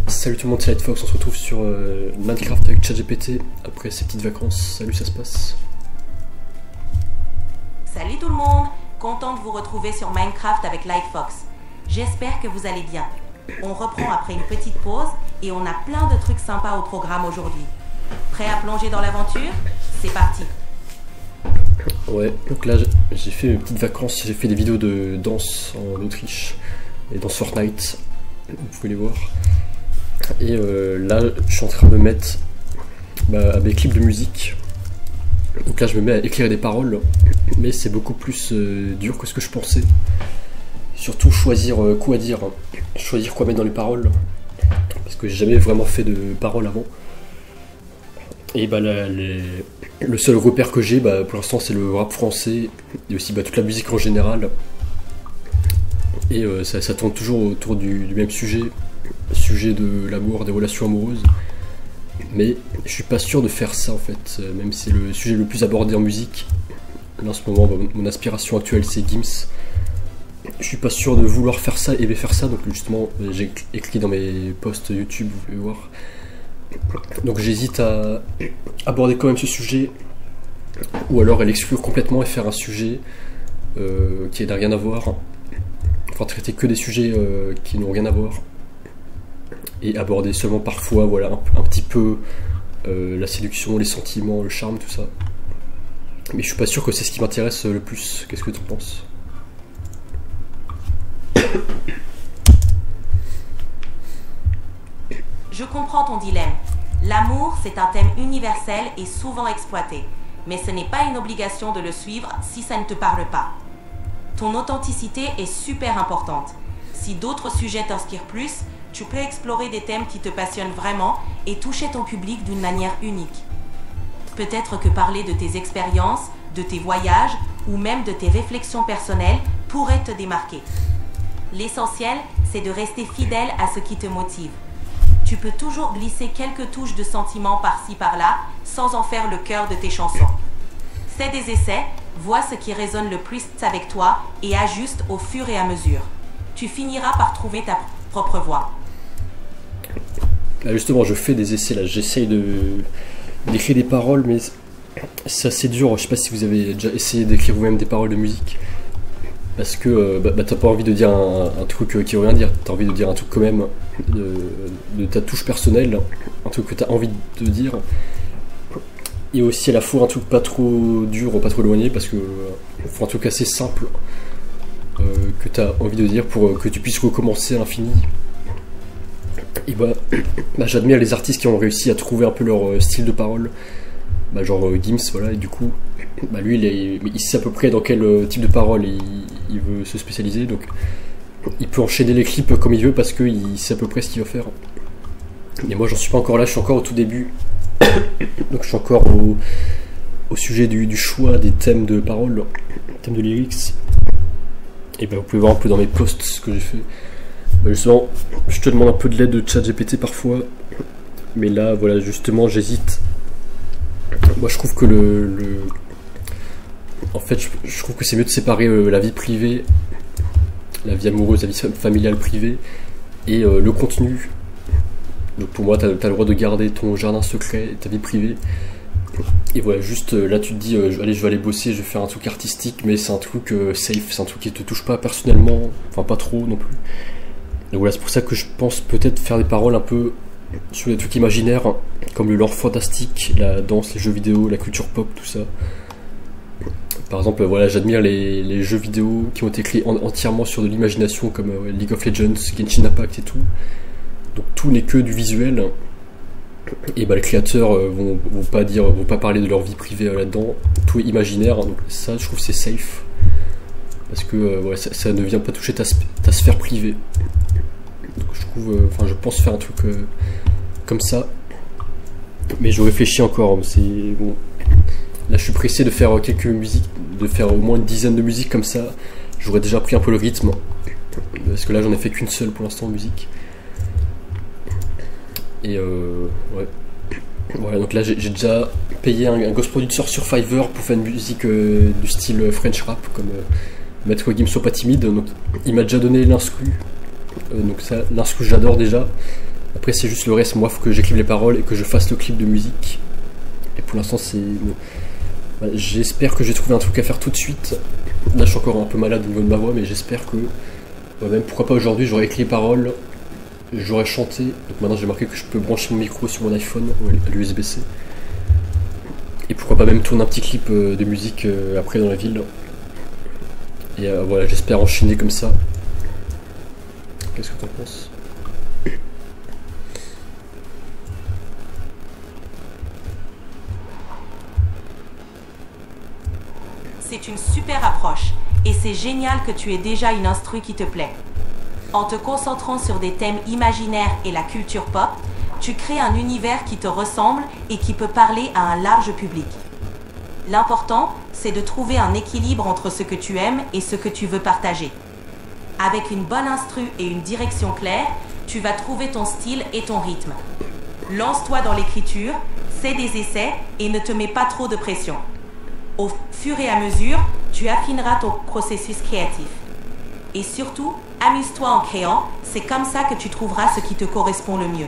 Salut tout le monde, c'est Lightfox, on se retrouve sur Minecraft avec ChatGPT après ces petites vacances. Salut, ça se passe? Salut tout le monde, content de vous retrouver sur Minecraft avec Lightfox. J'espère que vous allez bien. On reprend après une petite pause et on a plein de trucs sympas au programme aujourd'hui. Prêt à plonger dans l'aventure? C'est parti. Ouais, donc là j'ai fait mes petites vacances, j'ai fait des vidéos de danse en Autriche et dans Fortnite, vous pouvez les voir. Et là je suis en train de me mettre à mes clips de musique. Donc là je me mets à écrire des paroles, mais c'est beaucoup plus dur que ce que je pensais. Surtout choisir quoi dire, choisir quoi mettre dans les paroles, parce que j'ai jamais vraiment fait de paroles avant. Et là, le seul repère que j'ai pour l'instant c'est le rap français et aussi toute la musique en général. Et ça tourne toujours autour du même sujet de l'amour, des relations amoureuses. Mais je suis pas sûr de faire ça en fait, même si c'est le sujet le plus abordé en musique. Là en ce moment, mon inspiration actuelle c'est Gims. Je suis pas sûr de vouloir faire ça, aimer faire ça, donc justement j'ai écrit dans mes posts YouTube, vous pouvez voir. Donc j'hésite à aborder quand même ce sujet, ou alors à l'exclure complètement et faire un sujet qui n'a rien à voir. Enfin traiter que des sujets qui n'ont rien à voir. Et aborder seulement parfois un petit peu la séduction, les sentiments, le charme, tout ça. Mais je suis pas sûr que c'est ce qui m'intéresse le plus. Qu'est-ce que tu en penses? Je comprends ton dilemme. L'amour, c'est un thème universel et souvent exploité. Mais ce n'est pas une obligation de le suivre si ça ne te parle pas. Ton authenticité est super importante. Si d'autres sujets t'inspirent plus, tu peux explorer des thèmes qui te passionnent vraiment et toucher ton public d'une manière unique. Peut-être que parler de tes expériences, de tes voyages ou même de tes réflexions personnelles pourrait te démarquer. L'essentiel, c'est de rester fidèle à ce qui te motive. Tu peux toujours glisser quelques touches de sentiments par-ci par-là sans en faire le cœur de tes chansons. Fais des essais, vois ce qui résonne le plus avec toi et ajuste au fur et à mesure. Tu finiras par trouver ta propre voix. Là justement je fais des essais, là j'essaye d'écrire des paroles, mais c'est assez dur. Je sais pas si vous avez déjà essayé d'écrire vous-même des paroles de musique, parce que t'as pas envie de dire un truc qui veut rien dire, t'as envie de dire un truc quand même de ta touche personnelle, un truc que t'as envie de dire, et aussi à la fois un truc pas trop dur, pas trop éloigné, parce que faut un truc assez simple que t'as envie de dire pour que tu puisses recommencer à l'infini. Et j'admire les artistes qui ont réussi à trouver un peu leur style de parole, genre Gims, voilà, et du coup lui il sait à peu près dans quel type de parole il veut se spécialiser, donc il peut enchaîner les clips comme il veut parce qu'il sait à peu près ce qu'il va faire. Et moi j'en suis pas encore là, je suis encore au tout début, donc je suis encore au sujet du choix des thèmes de parole, thèmes de lyrics. Et vous pouvez voir un peu dans mes posts ce que j'ai fait. Justement, je te demande un peu de l'aide de ChatGPT parfois, mais là voilà, justement j'hésite. Moi je trouve que en fait je trouve que c'est mieux de séparer la vie privée, la vie amoureuse, la vie familiale privée et le contenu. Donc pour moi t'as le droit de garder ton jardin secret, ta vie privée. Et voilà, juste là tu te dis allez, je vais aller bosser, je vais faire un truc artistique, mais c'est un truc safe, c'est un truc qui te touche pas personnellement, enfin pas trop non plus. Donc voilà, c'est pour ça que je pense peut-être faire des paroles un peu sur des trucs imaginaires, comme le lore fantastique, la danse, les jeux vidéo, la culture pop, tout ça. Par exemple, voilà, j'admire les jeux vidéo qui ont été créés entièrement sur de l'imagination, comme League of Legends, Genshin Impact et tout. Donc tout n'est que du visuel. Et les créateurs vont pas parler de leur vie privée là-dedans. Tout est imaginaire, donc ça, je trouve c'est safe. Parce que ça ne vient pas toucher ta sphère privée. Donc je pense faire un truc comme ça, mais je réfléchis encore. Bon. Là je suis pressé de faire quelques musiques, de faire au moins une dizaine de musiques comme ça. J'aurais déjà pris un peu le rythme, parce que là j'en ai fait qu'une seule pour l'instant en musique. Et voilà, donc là j'ai déjà payé un ghost producer sur Fiverr pour faire une musique du style French rap, comme Maître Gims Sois pas timide. Donc il m'a déjà donné l'instru. Donc ça, l'instru j'adore déjà. Après c'est juste le reste, moi faut que j'écrive les paroles et que je fasse le clip de musique. Et pour l'instant c'est... Bah, j'espère que j'ai trouvé un truc à faire tout de suite. Là je suis encore un peu malade au niveau de ma voix, mais j'espère que... même pourquoi pas aujourd'hui j'aurais écrit les paroles, j'aurais chanté. Donc maintenant j'ai marqué que je peux brancher mon micro sur mon iPhone à l'USB-C. Et pourquoi pas même tourner un petit clip de musique après dans la ville. Et voilà, j'espère enchaîner comme ça. Qu'est-ce que t'en penses? C'est une super approche et c'est génial que tu aies déjà une instru qui te plaît. En te concentrant sur des thèmes imaginaires et la culture pop, tu crées un univers qui te ressemble et qui peut parler à un large public. L'important, c'est de trouver un équilibre entre ce que tu aimes et ce que tu veux partager. Avec une bonne instru et une direction claire, tu vas trouver ton style et ton rythme. Lance-toi dans l'écriture, fais des essais et ne te mets pas trop de pression. Au fur et à mesure, tu affineras ton processus créatif. Et surtout, amuse-toi en créant, c'est comme ça que tu trouveras ce qui te correspond le mieux.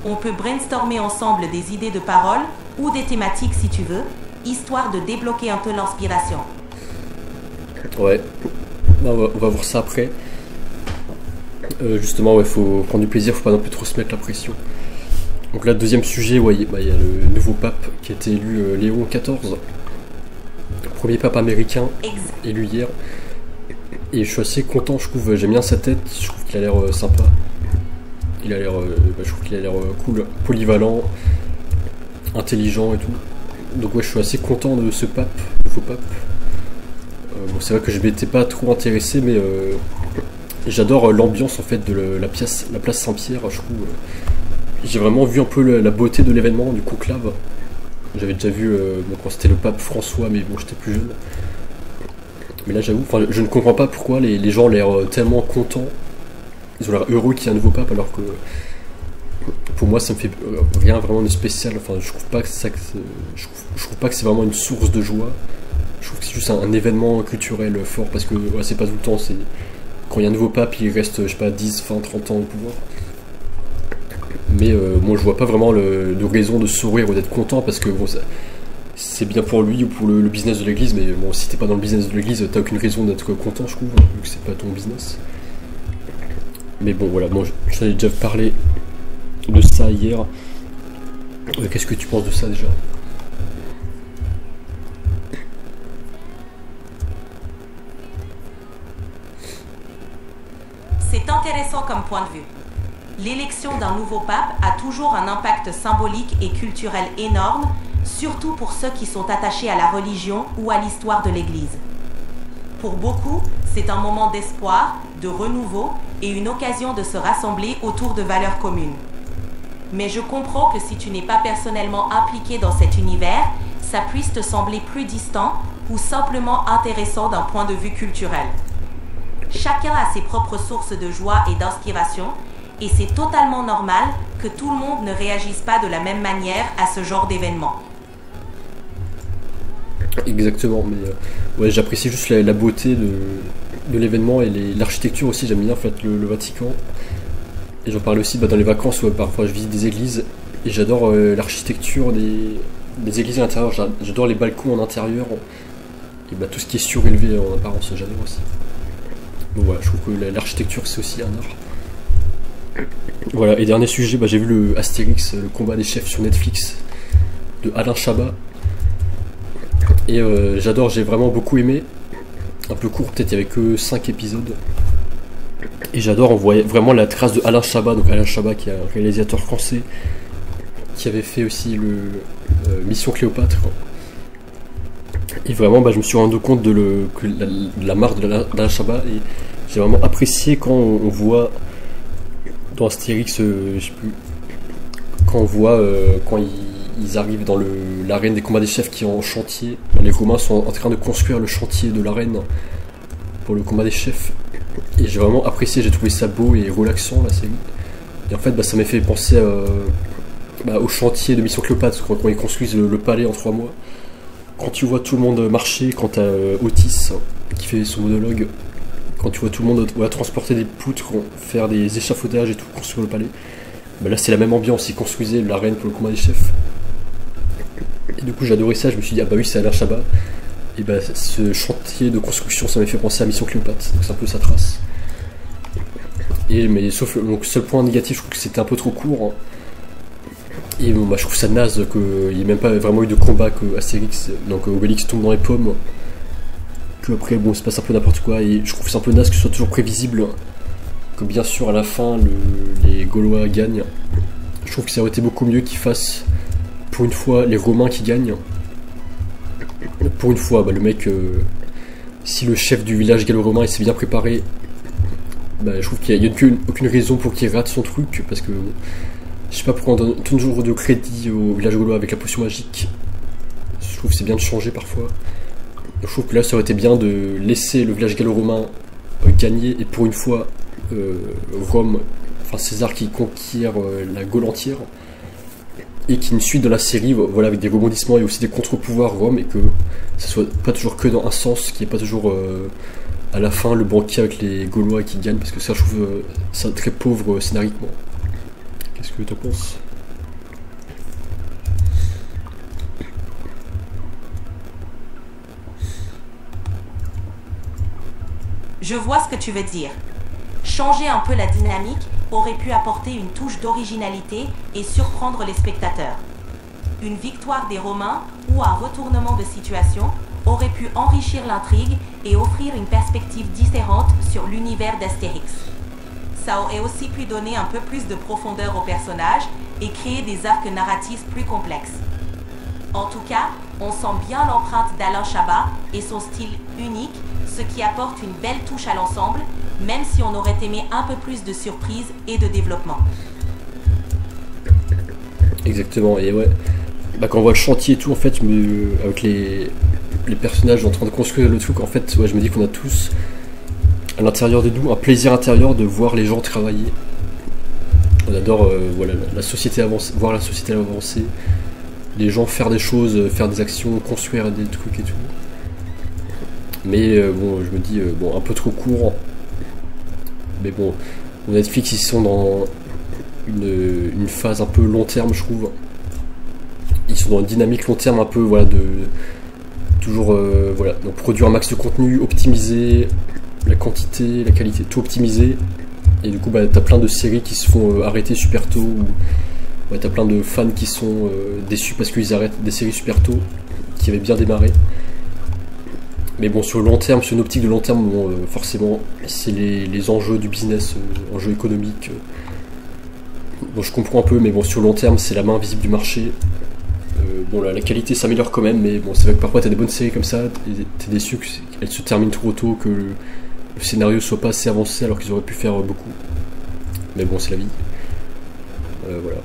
On peut brainstormer ensemble des idées de paroles ou des thématiques si tu veux, histoire de débloquer un peu l'inspiration. Ouais, on va voir ça après. Justement, ouais, faut prendre du plaisir, faut pas non plus trop se mettre la pression. Donc là, deuxième sujet, ouais, il y a le nouveau pape qui a été élu, Léon XIV. Premier pape américain, élu hier. Et je suis assez content, je trouve, j'aime bien sa tête, je trouve qu'il a l'air sympa. Il a l'air, je trouve qu'il a l'air cool, polyvalent, intelligent et tout. Donc ouais, je suis assez content de ce pape, nouveau pape. Bon, c'est vrai que je m'étais pas trop intéressé, mais j'adore l'ambiance en fait de la place Saint-Pierre. Je trouve, j'ai vraiment vu un peu la beauté de l'événement du conclave. J'avais déjà vu quand c'était le pape François, mais bon, j'étais plus jeune. Mais là, j'avoue, je ne comprends pas pourquoi les gens ont l'air tellement contents. Ils ont l'air heureux qu'il y ait un nouveau pape, alors que pour moi, ça me fait rien vraiment de spécial. Enfin, je trouve pas que je trouve pas que c'est vraiment une source de joie. Je trouve que c'est juste un événement culturel fort, parce que ouais, c'est pas tout le temps. C'est quand il y a un nouveau pape, il reste, je sais pas, 10, 20, 30 ans au pouvoir. Mais moi, je vois pas vraiment de raison de sourire ou d'être content, parce que bon, c'est bien pour lui ou pour le business de l'église, mais bon, si t'es pas dans le business de l'église, t'as aucune raison d'être content, je trouve, vu que c'est pas ton business. Mais bon, voilà, moi j'en ai déjà parlé de ça hier. Qu'est-ce que tu penses de ça déjà? C'est intéressant comme point de vue. L'élection d'un nouveau pape a toujours un impact symbolique et culturel énorme, surtout pour ceux qui sont attachés à la religion ou à l'histoire de l'Église. Pour beaucoup, c'est un moment d'espoir, de renouveau et une occasion de se rassembler autour de valeurs communes. Mais je comprends que si tu n'es pas personnellement impliqué dans cet univers, ça puisse te sembler plus distant ou simplement intéressant d'un point de vue culturel. Chacun a ses propres sources de joie et d'inspiration, et c'est totalement normal que tout le monde ne réagisse pas de la même manière à ce genre d'événement. Exactement, mais ouais, j'apprécie juste la beauté de l'événement et l'architecture aussi. J'aime bien en fait le Vatican. Et j'en parle aussi dans les vacances où parfois je visite des églises et j'adore l'architecture des églises à l'intérieur. J'adore les balcons en intérieur et tout ce qui est surélevé en apparence, j'adore aussi. Donc voilà, je trouve que l'architecture c'est aussi un art. Voilà, et dernier sujet, j'ai vu le Astérix, le combat des chefs sur Netflix de Alain Chabat. Et j'adore, j'ai vraiment beaucoup aimé. Un peu court, peut-être il n'y avait que 5 épisodes. Et j'adore, on voit vraiment la trace de Alain Chabat, donc Alain Chabat qui est un réalisateur français qui avait fait aussi le Mission Cléopâtre. Et vraiment, je me suis rendu compte de la marque d'Alain Chabat et j'ai vraiment apprécié quand on voit dans Astérix, je sais plus, quand on voit quand ils arrivent dans l'arène des combats des chefs qui est en chantier. Les Romains sont en train de construire le chantier de l'arène pour le combat des chefs. Et j'ai vraiment apprécié, j'ai trouvé ça beau et relaxant la série. Et en fait, ça m'a fait penser au chantier de Mission Cléopâtre, quand ils construisent le palais en 3 mois. Quand tu vois tout le monde marcher, quand t'as Otis qui fait son monologue, quand tu vois tout le monde transporter des poutres, faire des échafaudages et tout, construire le palais. Bah là c'est la même ambiance, ils construisaient l'arène pour le combat des chefs. Et du coup j'ai adoré ça, je me suis dit ah bah oui c'est Alain Chabat. Et bah ce chantier de construction ça m'a fait penser à Mission Cléopâtre, donc c'est un peu sa trace. Et mais sauf donc seul point négatif, je trouve que c'était un peu trop court. Hein. Et bon bah je trouve ça naze qu'il n'y ait même pas vraiment eu de combat que Astérix, donc Obélix tombe dans les pommes. Que après bon il se passe un peu n'importe quoi et je trouve ça un peu naze que ce soit toujours prévisible. Que bien sûr à la fin les Gaulois gagnent. Je trouve que ça aurait été beaucoup mieux qu'ils fassent pour une fois les Romains qui gagnent. Pour une fois, bah, le mec, si le chef du village gallo-romain il s'est bien préparé, bah, je trouve qu'il n'y a aucune raison pour qu'il rate son truc, parce que je sais pas pourquoi on donne toujours de crédit au village gaulois avec la potion magique. Je trouve que c'est bien de changer parfois. Je trouve que là ça aurait été bien de laisser le village gallo-romain gagner et pour une fois Rome, enfin César qui conquiert la Gaule entière. Et qu'il y ait une suite de la série, voilà, avec des rebondissements et aussi des contre-pouvoirs Rome, et que ça soit pas toujours que dans un sens, qu'il n'y ait pas toujours à la fin le banquier avec les Gaulois qui gagnent, parce que ça je trouve ça très pauvre scénariquement. Qu'est-ce que tu en penses? Je vois ce que tu veux dire. Changer un peu la dynamique aurait pu apporter une touche d'originalité et surprendre les spectateurs. Une victoire des Romains ou un retournement de situation aurait pu enrichir l'intrigue et offrir une perspective différente sur l'univers d'Astérix. Ça aurait aussi pu donner un peu plus de profondeur aux personnages et créer des arcs narratifs plus complexes. En tout cas, on sent bien l'empreinte d'Alain Chabat et son style unique, ce qui apporte une belle touche à l'ensemble, même si on aurait aimé un peu plus de surprise et de développement. Exactement, et ouais, bah, quand on voit le chantier et tout, en fait, avec les personnages en train de construire le truc, en fait, ouais, je me dis qu'on a tous, à l'intérieur de nous, un plaisir intérieur de voir les gens travailler. On adore voilà, la société avancer, voir la société avancer, les gens faire des choses, faire des actions, construire des trucs et tout. Mais bon, je me dis, bon, un peu trop court. Mais bon, Netflix, ils sont dans une phase un peu long terme, je trouve. Ils sont dans une dynamique long terme un peu, voilà, de toujours, voilà, donc produire un max de contenu, optimiser la quantité, la qualité, tout optimiser. Et du coup, bah, t'as plein de séries qui se font arrêter super tôt. Ou, ouais, t'as plein de fans qui sont déçus parce qu'ils arrêtent des séries super tôt, qui avaient bien démarré. Mais bon, sur le long terme, sur une optique de long terme, bon, forcément, c'est les enjeux du business, enjeux économiques. Bon, je comprends un peu, mais bon, sur le long terme, c'est la main invisible du marché. Bon, la qualité s'améliore quand même, mais bon, c'est vrai que parfois t'as des bonnes séries comme ça, et t'es déçu qu'elles se terminent trop tôt, que le scénario soit pas assez avancé alors qu'ils auraient pu faire beaucoup. Mais bon, c'est la vie. Voilà.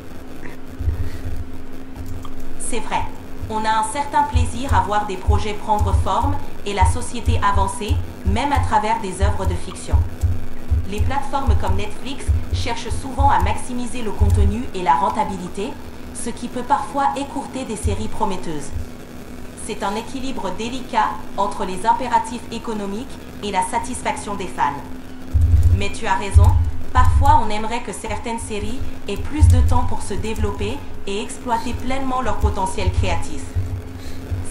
C'est vrai. On a un certain plaisir à voir des projets prendre forme et la société avancer, même à travers des œuvres de fiction. Les plateformes comme Netflix cherchent souvent à maximiser le contenu et la rentabilité, ce qui peut parfois écourter des séries prometteuses. C'est un équilibre délicat entre les impératifs économiques et la satisfaction des fans. Mais tu as raison, parfois on aimerait que certaines séries aient plus de temps pour se développer et exploiter pleinement leur potentiel créatif.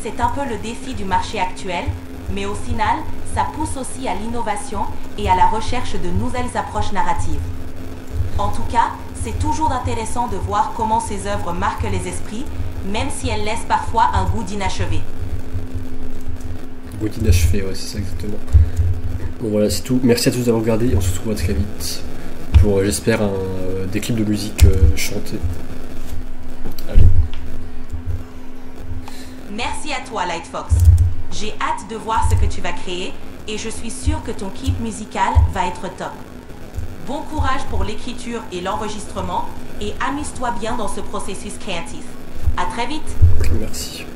C'est un peu le défi du marché actuel, mais au final, ça pousse aussi à l'innovation et à la recherche de nouvelles approches narratives. En tout cas, c'est toujours intéressant de voir comment ces œuvres marquent les esprits, même si elles laissent parfois un goût d'inachevé. Goût d'inachevé, ouais, c'est ça exactement. Bon voilà, c'est tout. Merci à tous d'avoir regardé et on se retrouve très vite pour, j'espère, des clips de musique chantés. Allez. Merci à toi, Lightfox. J'ai hâte de voir ce que tu vas créer et je suis sûre que ton clip musical va être top. Bon courage pour l'écriture et l'enregistrement et amuse-toi bien dans ce processus créatif. À très vite. Merci.